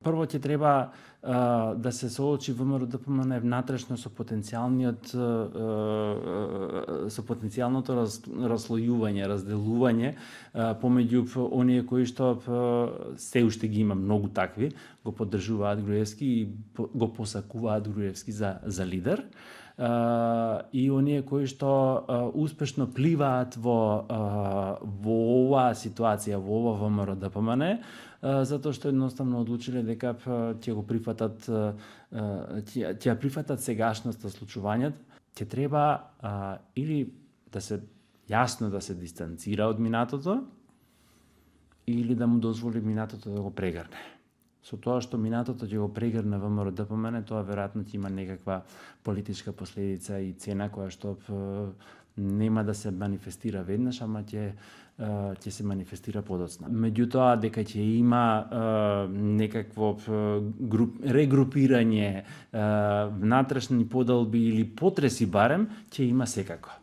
Прво ќе треба да се соочи ВМРО-ДПМН внатрешно со потенцијалното разслојување, разделување помеѓу оние кои што се уште ги има многу такви, го поддржуваат Груевски и го посакуваат Груевски за лидер, и оние кои што успешно пливаат во оваа ситуација, во ова ВМРО-ДПМН, затоа што едноставно одлучиле дека ќе го прифатат, ќе прифатат сегашноста случувањето. Ќе треба или да се јасно да се дистанцира од минатото, или да му дозволи минатото да го прегрне. Со тоа што минатото ќе го прегрне ВМРО-ДПМН, тоа веројатно ќе има некаква политичка последица и цена која што нема да се манифестира веднаш, ама ќе се манифестира подоцна. Меѓутоа, дека ќе има некакво регрупирање, внатрешни поделби или потреси барем, ќе има секако.